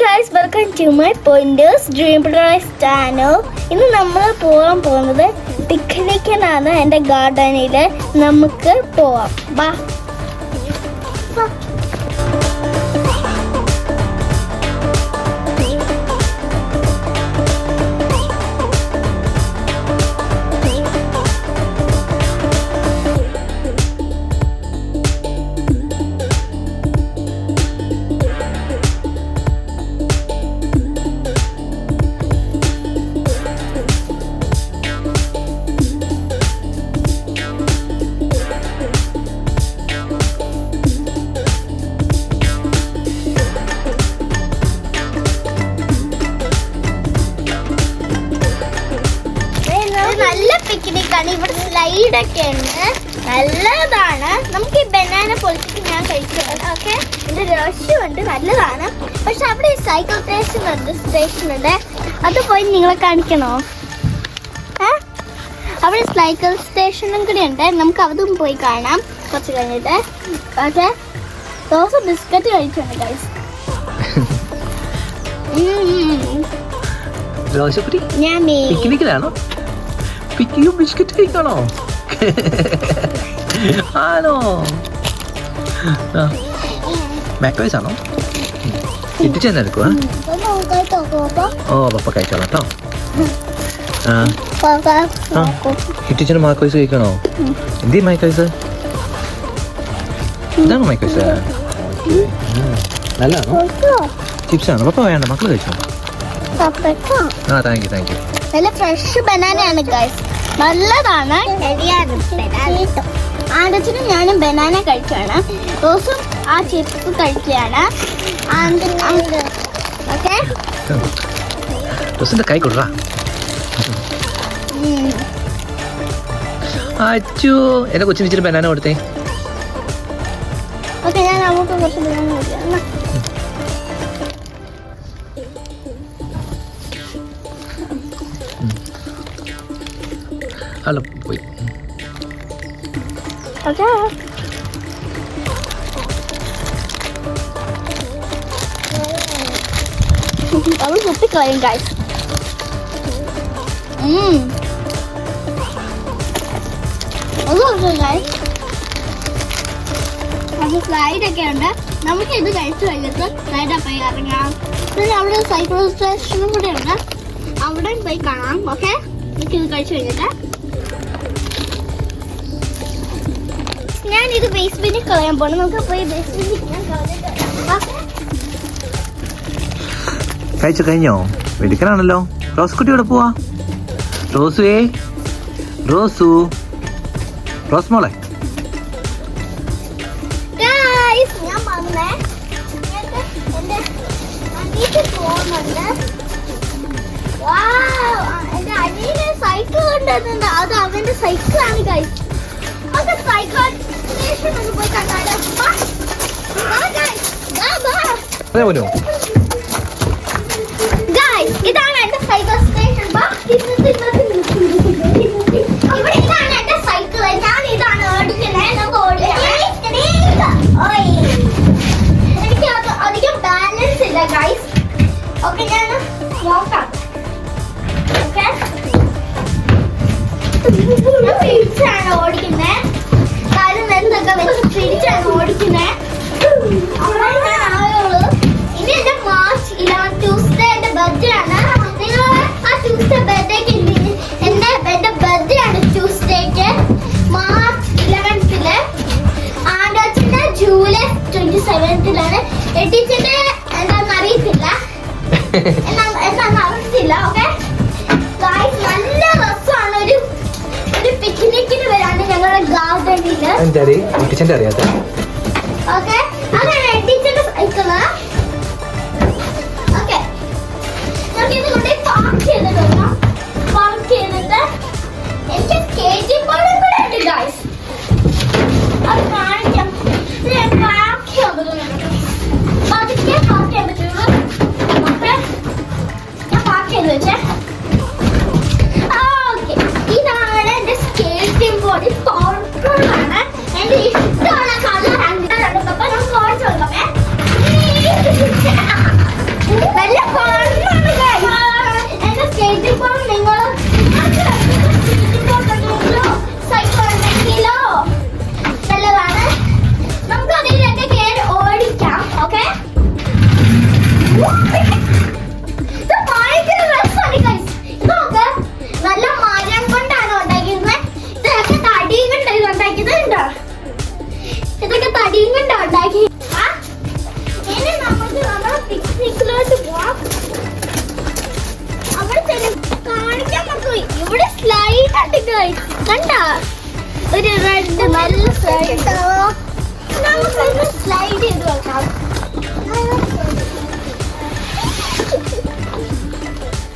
guys, welcome to my Pointers Dream Paradise channel. ഇന്ന് നമ്മൾ പോകാൻ പോകുന്നത് പിക്നിക്കിനാണ്. എൻ്റെ ഗാർഡനിൽ നമുക്ക് പോവാം. ബാ. നല്ല പിക്നിക്കാണ്. ഇവിടെ സ്ലൈഡ് ഒക്കെ ഉണ്ട്, നല്ലതാണ്. നമുക്ക് ഈ ബനാന പൊളിച്ചിട്ട് ഞാൻ കഴിക്കുന്നത്. ഓക്കെ, ഇതിന്റെ രഹസ്യമുണ്ട്, നല്ലതാണ്. പക്ഷെ അവിടെ സൈക്കിൾ സ്റ്റേഷൻ ഉണ്ട്, അത് പോയി നിങ്ങളെ കാണിക്കണോ? അവിടെ സൈക്കിൾ സ്റ്റേഷനും കൂടി ഉണ്ട്, നമുക്ക് അതും പോയി കാണാം കുറച്ച് കഴിഞ്ഞിട്ട്. ഓക്കെ, ദിവസം ബിസ്ക്കറ്റ് കഴിച്ചുണ്ട് ഗൈസ്. പിക്നിക്കിലാണോ? ബിസ്ക്കറ്റ് കഴിക്കണോ? ആണോ? മാക്കോയ്സ് ആണോ? ഇട്ടിച്ചെന്ന് എടുക്കുക. ഓ പപ്പ കഴിച്ചോളാം കേട്ടോ. ഇട്ടിച്ചന് മാക്കോയ്സ് കഴിക്കണോ? എന്തി മാക്കോയ്സ്? ഇതാണോ മാക്കോയ്സ്? നല്ലതാണോ? ചിപ്സ് ആണോ? പപ്പ വേണ്ട, മക്കള് കഴിച്ചോ. ആ താങ്ക് യു. നല്ല ഫ്രഷ് ബനാനയാണ് ഗൈസ്, നല്ലതാണ്. ആദ്യത്തിനും ഞാനും ബനാന കഴിച്ചാണ്, ദിവസം ആ ചിപ്സ് കഴിക്കുകയാണ്. ഓക്കെ, കൈ കൊടുറാ. അച്ചു എന്നെ കൊച്ചിന് ഇച്ചിരി ബനാന കൊടുത്തേ. ഓക്കെ, ഞാൻ നമുക്ക് കുറച്ച് ബനാന കൊടുക്കാം. അല്ല പോയി. അവൾ കുത്തിക്കളയും ഗൈസ്. സ്ലൈഡ് ഒക്കെ ഉണ്ട്, നമുക്ക് ഇത് കഴിച്ചു കഴിഞ്ഞിട്ട് സ്ലൈഡ് പോയി ഇറങ്ങാം. പിന്നെ അവിടെ സൈക്കിൾ സ്റ്റേഷനും കൂടെ ഉണ്ട്, അവിടെ പോയി കാണാം. ഓക്കെ, നമുക്ക് ഇത് കഴിച്ചു കഴിഞ്ഞിട്ട് ഞാനിത് ബേസ്മെന്റിൽ കളയാൻ പോണം. നമുക്ക് പോയി ബേസ്മെന്റിൽ കഴിച്ചു കഴിഞ്ഞോ? വെടിക്കലാണല്ലോ. റോസ് കുട്ടി ഇവിടെ പോവാ. റോസ് മോളെ. ഞാൻ പറഞ്ഞേ എന്റെ അനിയത്തി പോകുന്നുണ്ട്. എന്റെ അനിയന് സൈക്കിൾ കൊണ്ടുവന്നുണ്ട്, അത് അവന്റെ സൈക്കിളാണ് ഗൈസ്. അത് സൈക്കിൾ സ്റ്റേഷൻ ഒന്ന് പോയി കണ്ടാലോ? ഇതാണ് എന്റെ സൈക്കിൾ സ്റ്റേഷൻ. ഇവിടെ ഇതാണ് എന്റെ സൈക്കിൾ, ഞാൻ ഇതാണ് ഓടിക്കുന്നത്. നമുക്ക് ഓടിക്കാം. എനിക്ക് അധികം ബാലൻസ് ഇല്ല ഗൈസ്. ഓക്കെ, ഞാൻ നോക്കാം. ഓക്കെ, തിരിച്ചാണ് ഓടിക്കുന്നത്, കാര്യം എന്തൊക്കെ വെച്ച് തിരിച്ചാണ് ഓടിക്കുന്നത്. ഇനി എന്റെ മാർച്ച് 11 ട്യൂസ്ഡേ എന്റെ ബർത്ത്ഡേ ആണ്. നിങ്ങൾ ആ ട്യൂസ്ഡേ ബർത്ത്ഡേക്ക് എന്റെ ബർത്ത്ഡേ ആണ് ട്യൂസ്ഡേക്ക്, മാർച്ച് 11 ആൻഡ്രോച്ചിന്റെ ജൂലൈ 27 എഡിച്ചിന്റെ എന്താണെന്ന് അറിയത്തില്ല. ഓക്കെ, നല്ല രസമാണ്. ഒരു പിക്നിക്കിന് വരാണ് ഞങ്ങളുടെ ഗാർഡനില്. അറിയാത്ത ഓക്കെ, അതാണ് എഡിച്ചിന്റെ സൈക്കിള്. ഓക്കെ, നമുക്ക് ഇത് കൊണ്ട് പാർക്ക് ചെയ്തിട്ട് പാർക്ക് ചെയ്തിട്ട് എനിക്ക് സ്കേറ്റിംഗ് ബോർഡും കൂടെ ഉണ്ട് ഗൈസ്, അത് കാണിക്കാം. പാർക്ക് ചെയ്യാൻ പറ്റുന്നുണ്ട്, പതുക്കെ പാർക്ക് ചെയ്യാൻ പറ്റുള്ളൂ. ഓക്കെ, ഞാൻ പാർക്ക് ചെയ്ത് വെച്ചേ. ഓക്കെ, ഇതാണ് എന്റെ സ്കേറ്റിംഗ് ബോർഡ്. പവർഫുള്ളാണ്, എന്റെ ഇഷ്ടമുള്ള കളർ. നമുക്ക് ഓടിച്ചു കൊടുക്കാം. റെഡ് നല്ല സ്ലൈഡ് നമുക്ക് സ്ലൈഡ് ചെയ്ത് വെക്കാം.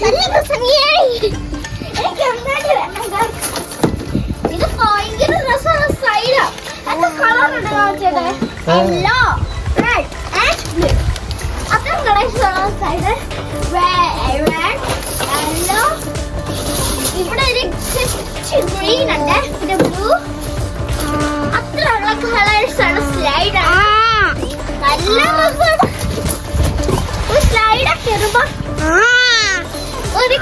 നല്ല രസമിയായി. എനിക്ക് എന്തായാലും വേണം. ഇത് ഭയങ്കര രസമുള്ള സ്ലൈഡാ. എന്താ കളർ ഉണ്ട് കാണിച്ചത്? Yellow, red and blue. അത്ര കളേഴ്സാണ് സ്ലൈഡ്. റെഡ്, യെല്ലോ, ഇവിടെ ഒരു ഗ്രീൻ ഉണ്ട്, പിന്നെ ബ്ലൂ. അത്രയുള്ള കളേഴ്സാണ് സ്ലൈഡാണ്. നല്ല രസമാണ്. സ്ലൈഡൊക്കെ ഇടുമ്പോ ഒരു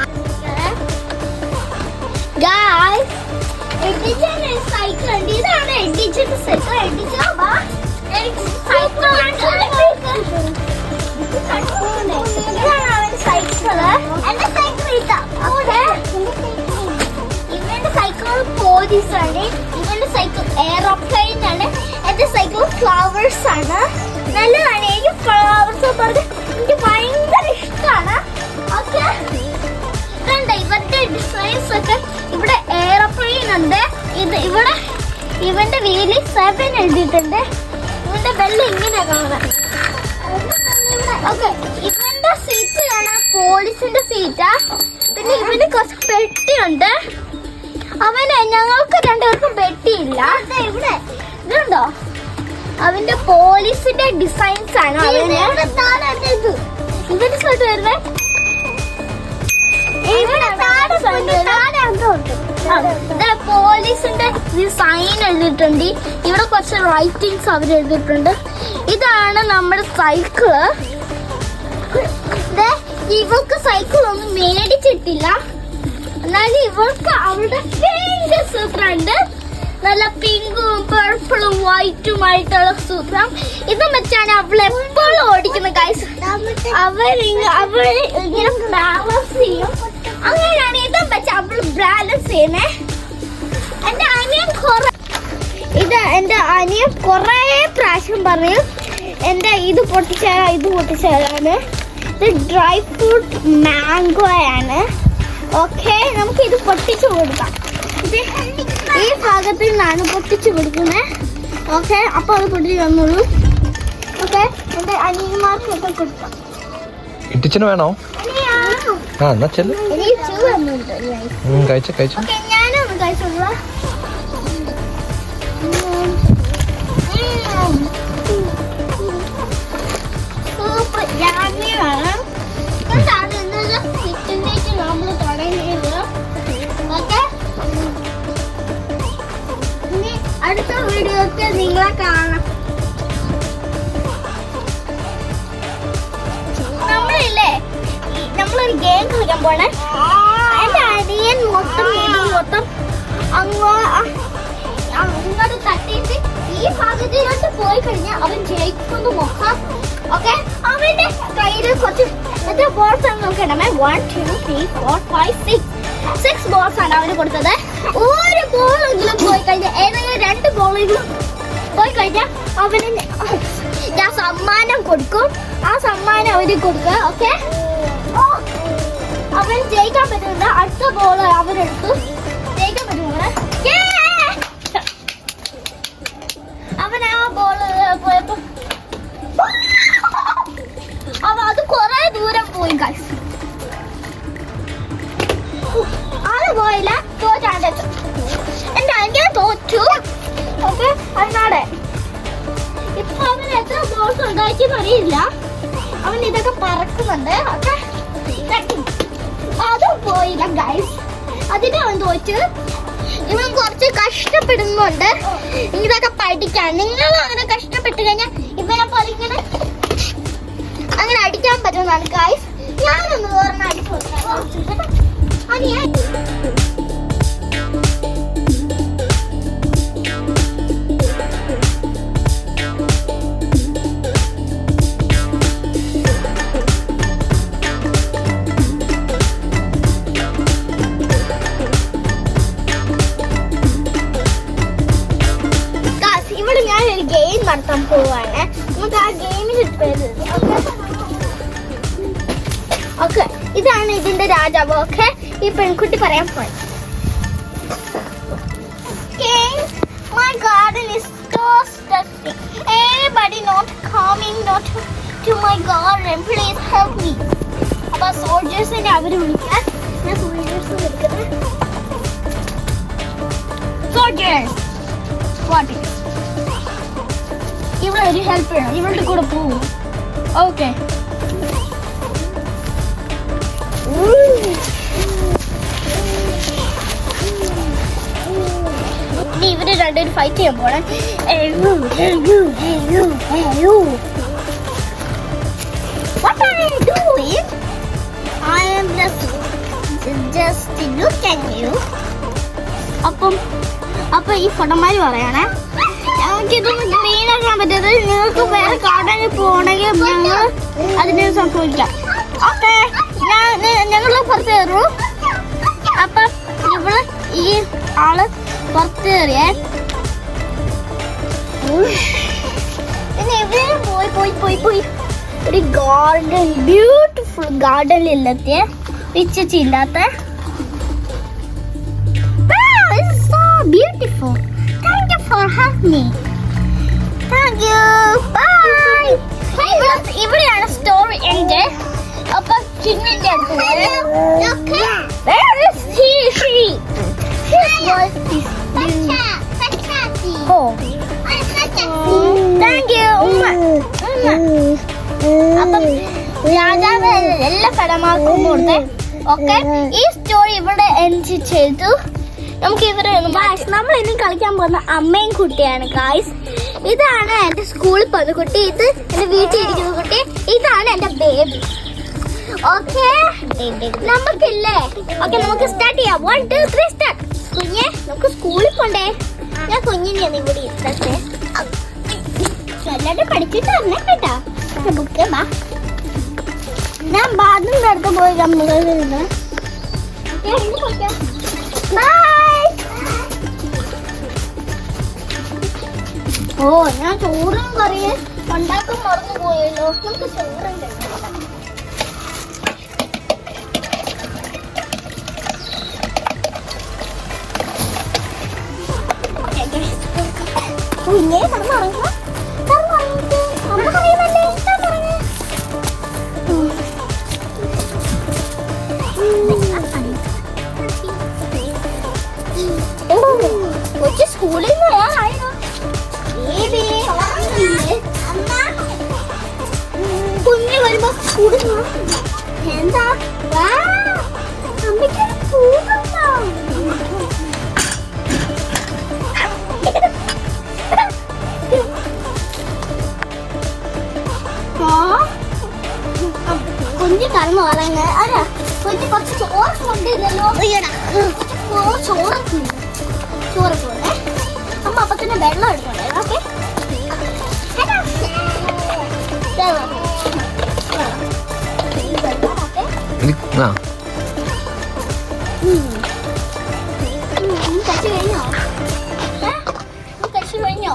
ഗായ്സ് എഡിച്ചന്റെ സൈക്കിൾ ഉണ്ട്. ഇതാണ് എഡിച്ചന്റെ സൈക്കിൾ. എഡിച്ചാ എനിക്ക് സൈക്കിൾ ഇതാണ് അവന്റെ സൈക്കിള്. എന്റെ സൈക്കിൾ ഇതാ. ഇവന്റെ സൈക്കിൾ പോലീസ് ആണ്. ഇവന്റെ സൈക്കിൾ എയറോപ്ലെയിൻ ആണ്. എന്റെ സൈക്കിൾ ഫ്ലവേഴ്സ് ആണ്. നല്ലതാണ്. എനിക്ക് ഫ്ലവേഴ്സ് പറഞ്ഞ് എനിക്ക് ഭയങ്കര ഇഷ്ടമാണ്. ഓക്കെ, ഇതുണ്ട് ഇവരുടെ ഡിസൈൻസ് ഒക്കെ. ഇവിടെ എയറോപ്ലെയിൻ ഉണ്ട്. ഇത് ഇവിടെ ഇവന്റെ വീല് 7 എഴുതിയിട്ടുണ്ട്. ഇവന്റെ ബെല്ല് ഇങ്ങനെ കാണാം. ഓക്കെ, ഇവന്റെ സീറ്റ് കാണാം, പോലീസിന്റെ സീറ്റാ. പിന്നെ ഇവന് കുറച്ച് പെട്ടിയുണ്ട്. അവന് ഞങ്ങൾക്ക് രണ്ടുപേർക്കും പെട്ടിയില്ല. ഇവിടെ ഇതുണ്ടോ, അവന്റെ പോലീസിന്റെ ഡിസൈൻസ് ആണ്. ഇവന്റെ സ്ഥലത്ത് വരുന്നേ പോലീസിന്റെ ഡിസൈൻ എഴുതിയിട്ടുണ്ട്. ഇവിടെ കുറച്ച് റൈറ്റിംഗ്സ് അവർ എഴുതിയിട്ടുണ്ട്. ഇതാണ് നമ്മുടെ സൈക്കിള്. ഇവൾക്ക് സൈക്കിൾ ഒന്നും മേടിച്ചിട്ടില്ല. എന്നാലും ഇവൾക്ക് അവളുടെ പിങ്ക് സൂത്രണ്ട്. നല്ല പിങ്കും പർപ്പിളും വൈറ്റും ആയിട്ടുള്ള സൂത്രം. ഇതും വെച്ചാണ് അവൾ എപ്പോഴും ഓടിക്കുന്നത് ഗൈസ്. അവൾ ഇങ്ങനെ ബാലൻസ് ചെയ്യും. അങ്ങനെയാണ് ഇതും വെച്ച് അവൾ ബാലൻസ് ചെയ്യുന്നേ. എന്റെ അനിയൻ കൊറേ പ്രാവശ്യം പറയും എന്റെ ഇത് പൊട്ടിച്ചാലാണ്. ഇത് ഡ്രൈ ഫ്രൂട്ട് മാംഗോ ആണ്. ഓക്കെ, നമുക്ക് ഇത് പൊട്ടിച്ചു കൊടുക്കാം. ഈ ഭാഗത്ത് നിന്നാണ് പൊട്ടിച്ചു കൊടുക്കുന്നത്. ഓക്കെ, അപ്പൊ അത് പൊട്ടിച്ച് തന്നോളൂ. ഓക്കെ, എന്റെ അനിയന്മാർക്കൊക്കെ കൊടുക്കാം. ഇട്ടിച്ചിന് വേണോ? എന്നാ ചെല്ലു. കഴിച്ചു. ഞാനൊന്ന് കഴിച്ചോളൂ. സൂപ്പർ ജാമിയാണ്. നമ്മൾ തുടങ്ങിയത്. ഓക്കെ, ഇനി അടുത്ത വീഡിയോക്ക് നിങ്ങളെ കാണാം. നമ്മളൊരു ഗെയിം കളിക്കാൻ പോണേ. എന്റെ അനിയൻ മൊത്തം അങ്ങോട്ട് തട്ടിയിട്ട് ഈ ഭാഗത്തിലോട്ട് പോയി കഴിഞ്ഞാൽ അവൻ ജയിക്കുന്നു നോക്കാം. ഓക്കെ, അവന്റെ കയ്യിൽ കുറച്ച് എത്ര ബോൾസ് ആണ് നോക്കണമേ. 1 2 3 4 5 6 ബോൾസ് ആണ് അവന് കൊടുത്തത്. ഒരു ബോളെങ്കിലും പോയി കഴിഞ്ഞാൽ, ഏതെങ്കിലും 2 ബോളെങ്കിലും പോയി കഴിഞ്ഞാൽ അവന് ഞാൻ സമ്മാനം കൊടുക്കും. ആ സമ്മാനം അവന് കൊടുക്കുക. ഓക്കെ, അവൻ ജയിക്കാൻ പറ്റുന്നുണ്ട്. അടുത്ത ബോൾ അവരെടുത്തു. ജയിക്കാൻ പറ്റുമോ? അവൻ ആ ബോൾ പോയപ്പോ അത് കൊറേ ദൂരം പോയി. ആള് പോയില്ല, തോറ്റാണ്ട് എന്റെ അനിയൻ തോറ്റു. ഓക്കെ, അതിനാടെ ഇപ്പൊ അവൻ എത്ര ബോൾസ് ഉണ്ടാക്കിയെന്ന് അറിയില്ല. അവൻ ഇതൊക്കെ പറക്കുന്നുണ്ട്. ഓക്കെ, അതും പോയില്ല ഗൈസ്. അതിന് അവൻ തോറ്റു. ഇവൻ കുറച്ച് കഷ്ടപ്പെടുന്നുണ്ട് ഇതൊക്കെ പഠിക്കാൻ. നിങ്ങൾ അങ്ങനെ കഷ്ടപ്പെട്ട് കഴിഞ്ഞാൽ ഇവനെ പോലെ ഇങ്ങനെ അങ്ങനെ അടിക്കാൻ പറ്റുന്നതാണ് ഗൈസ്. ഞാനൊന്ന് ഓർമ്മ അടിച്ചു കൊടുക്കാം. ഇവിടെ ഞാനൊരു ഗെയിം നടത്താൻ പോവാണ്. നമുക്ക് ആ ഗെയിമിന് പേര്. ഓക്കെ, ഇതാണ് ഇതിന്റെ രാജാവ്. ഓക്കെ, ഈ പെൺകുട്ടി പറയാൻ പോയി. fighting. Anybody not coming, not to my garden. Please help me. അപ്പൊ സോൾജേഴ്സിനെ അവര് വിളിക്കാൻ ഞാൻ സോൾജേഴ്സ് വിളിക്കുന്നത്. സോൾജേഴ്സ് വാട്ട് ഈസ് ഇവിടെ ഒരു ഹെൽപ്പ് ചെയ്യണം. ഇവളുടെ കൂടെ പോവും. ഓക്കെ ഇവര് രണ്ടുപേരും ഫൈറ്റ് ചെയ്യാൻ പോണേ. What are you doing? I am just looking at you. അപ്പൊ ഈ ഫടന്മാര് പറയണേ ഞങ്ങൾക്കിതൊന്നും ക്ലീൻ ആക്കാൻ പറ്റരുത്. നിങ്ങൾക്ക് വേറെ കാർഡനിൽ പോകണമെങ്കിൽ ഞങ്ങൾ അതിന് സംഭവിക്കാം. ഓക്കെ ഞങ്ങൾ പുറത്ത് കയറൂ. അപ്പൊ ഇവിടെ ഈ ആള് പുറത്ത് കയറിയേ. പിന്നെ ഇവിടെ പോയി ഒരു ഗാർഡൻ, ബ്യൂട്ടിഫുൾ ഗാർഡനിലെത്തിയ പിച്ചില്ലാത്ത beautiful. Thank you for helping me. Thank you. Bye. ഇവിടെയാണ് സ്റ്റോറി എൻഡ്. അപ്പൊ ചിന്നിന്റെ അടുത്ത് Where is he? His voice is oh. Thank you. അപ്പം രാജാവ് എല്ലാ ഫലമാർക്കും കൊടുത്തേ. ഓക്കെ ഈ സ്റ്റോറി ഇവിടെ എൻഡ് ചെയ്തു. നമുക്ക് ഇവരെ നമ്മൾ ഇനി കളിക്കാൻ പോകുന്ന അമ്മയും കുട്ടിയാണ് ഗായ്സ്. ഇതാണ് എന്റെ സ്കൂളിൽ പോകുന്ന കുട്ടി, ഇത് എന്റെ വീട്ടിൽ ഇരിക്കുന്ന കുട്ടി, ഇതാണ് എന്റെ ബേബി. ഓക്കെ നമുക്കില്ലേ ഓക്കെ നമുക്ക് സ്റ്റാർട്ട് ചെയ്യാം. 1 2 3 സ്റ്റാർട്ട്. കുഞ്ഞെ നമുക്ക് സ്കൂളിൽ പോണ്ടേ. ഞാൻ കുഞ്ഞിനെയാണ് ഇവിടെ ഇരുത്തട്ടെ. എല്ലാവരും പഠിച്ചിട്ട് വരണേ കേട്ടാ. ബുക്ക് ബാ ഞാൻ ബാത്റൂമിന്റെ അടുത്ത് പോയി നമ്മളിരുന്ന് ഓ ഞാൻ ചോറും കറിയും ഉണ്ടാക്കാൻ മറന്നു പോയല്ലോ. നമുക്ക് ചോറും കുഞ്ഞേ കടന്നുറങ്ങ അമ്മ പറയുന്നല്ലേ കൊച്ചു സ്കൂളിൽ നിന്ന് വരാനായോ? കുഞ്ഞ് വരുമ്പോ സ്കൂളിൽ എന്താ അമ്മയ്ക്ക് കുഞ്ഞ് കടന്നു പറയുന്നത്. അല്ല കുഞ്ഞ് കുറച്ച് ചോറ് കൊണ്ടില്ലല്ലോ. ചോറ് പോലെ അമ്മ അപ്പൊ തന്നെ വെള്ളം എടുത്തോളേ. ഓക്കെ കഴിച്ചു കഴിഞ്ഞോ? കഴിച്ചു കഴിഞ്ഞോ?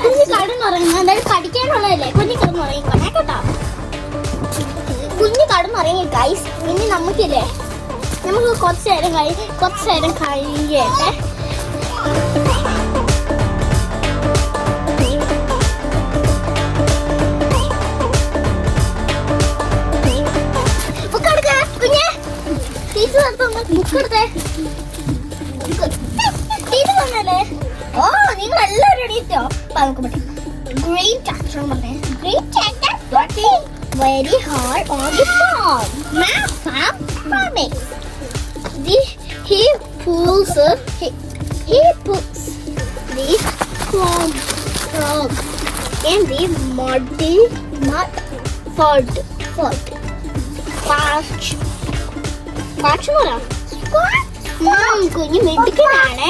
കുഞ്ഞ് കടന്നുറങ്ങുന്നത് എന്തായാലും പഠിക്കാനുള്ളതല്ലേ. കുഞ്ഞ് കടന്നുറങ്ങിക്കോണേ കേട്ടോ. കുഞ്ഞ് കടന്നുറങ്ങി ഗൈസ്. ഇനി നമുക്കില്ലേ നമുക്ക് കുറച്ച് നേരം കഴിയട്ടെ. ബുക്ക് എടുക്ക കുഞ്ഞെ. ടീച്ചർ ബുക്ക് എടുത്തേ. ടീച്ചർ പറഞ്ഞല്ലേ. ഓ നിങ്ങൾ എല്ലാവരും എണീറ്റോ? നമുക്ക് പറ്റും. ഗ്രീൻ ട്രാക്ടർ പറഞ്ഞേ. Green tractor very hard on the farm. Farming. He puts the corn in the muddy patch. കുഞ്ഞു മെടുക്കനാണ്.